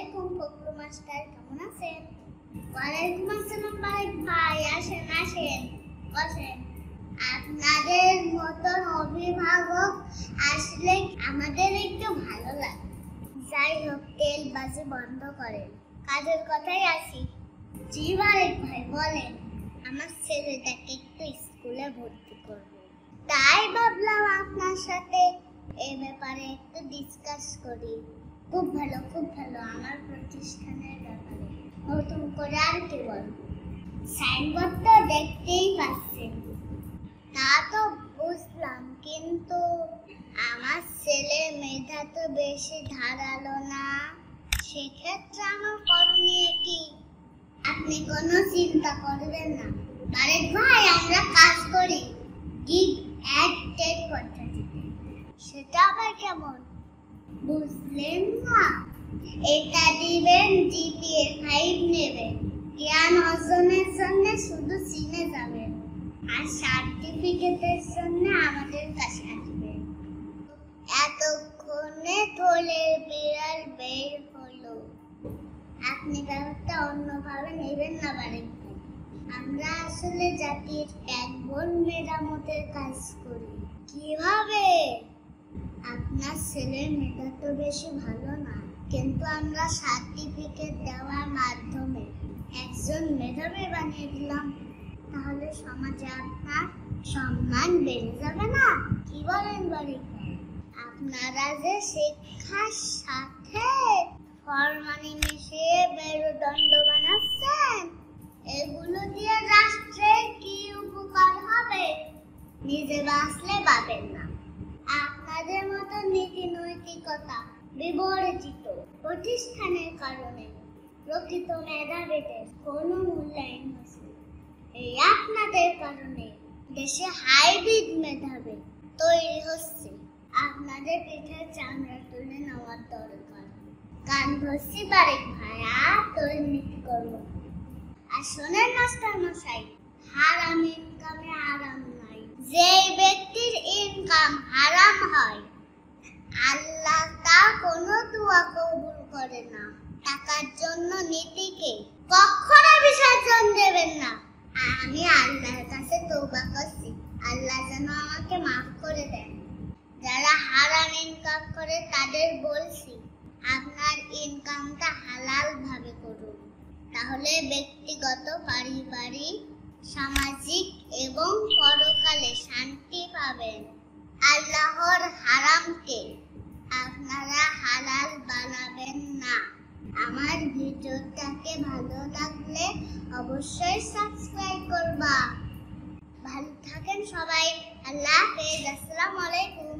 আলাইকুম ফখরু মাস্টার, কেমন আছেন? ওয়ালাইকুম আসসালাম ভাই, আসেন আসেন বসেন। আপনাদের মতন অভিভাবক আসলে আমাদের একটু ভালো লাগে। যাই হোক, তেলবাজি বন্ধ করেন, কাজের কথাই আসি। জি বারেক ভাই বলেন। আমার ছেলেটাকে একটু স্কুলে ভর্তি করব, তাই ভাবলাম আপনার সাথে এই ব্যাপারে একটু ডিসকাস করি। খুব ভালো আমার প্রতিষ্ঠানের ব্যাপারে নতুন করে আর কি বলবো। সাইনবোর্ড তো দেখতেই পাচ্ছেন, তা তো বুঝলাম, কিন্তু আমার ছেলে মেধা তো বেশি ধারালো না, সেক্ষেত্রে আমার করণীয় কি? আপনি কোনো চিন্তা করবেন না বারেক ভাই, আমরা কাজ করি গিভ অ্যান্ড টেক পদ্ধতিতে। সেটা আবার কেমন বুঝলেন না? এটা দিবেন, জিপিএ 5 নেবেন, জ্ঞান অর্জনের জন্য শুধু চিনে যাবেন, আর সার্টিফিকেটের জন্য আমাদের কাছে আসবেন। এতক্ষণে থলের বিড়াল বের হলো। আপনি ব্যাপারটা অন্যভাবে নেবেন না বারেক ভাই। আমরা আসলে জাতির ব্যাকবোন মেরামতের কাজ করি। কিভাবে? আপনার ছেলের মেধা তো বেশি ভালো না, কিন্তু আমরা সার্টিফিকেট দেওয়ার মাধ্যমে একজন মেধাবী বানিয়ে দিলাম, তাহলে সমাজে আপনার সম্মান বেড়ে যাবে না? কি বলেন বারেক ভাই? আপনারা যে শিক্ষার সাথে ফরমানি মিশিয়ে মেরুদণ্ড বানাচ্ছেন, এগুলো দিয়ে রাষ্ট্রের কি উপকার হবে? নিজে বাঁচলে পাবেন না। আপনাদের মতো নীতি নৈতিকতা বিবর্জিত প্রতিষ্ঠানের কারণে প্রকৃত মেধাবীদের কোনো মূল্যায়ন হচ্ছে। এই আপনাদের কারণে দেশে হাইব্রিড মেধাবী তৈরি হচ্ছে। আপনাদের পিঠের চামড়া তুলে নেওয়ার দরকার। কান ধরছি বারেক ভাই, আর দুর্নীতি করবো। আর শোনেন মাস্টার মশাই, হারাম ইনকামে আরাম নাই। যে ব্যক্তির ইনকাম হারাম হয়, আল্লাহ তা কোনো দোয়া কবুল করে না। টাকার জন্য নীতিকে কখনো বিসর্জন দেবেন না। আমি আল্লাহর কাছে তওবা করছি, আল্লাহ যেন আমাকে মাফ করে দেন। যারা হারাম ইনকাম করে তাদের বলছি, আপনার ইনকামটা হালাল ভাবে করুন, তাহলে ব্যক্তিগত, পারিবারিক, সামাজিক এবং পরকালে শান্তি পাবেন। আল্লাহর হারামকে আপনারা হালাল বানাবেন না। আমার ভিডিওটাকে ভালো লাগলে অবশ্যই সাবস্ক্রাইব করবা। ভালো থাকেন সবাই। আল্লাহ হাফেজ। আসসালামু আলাইকুম।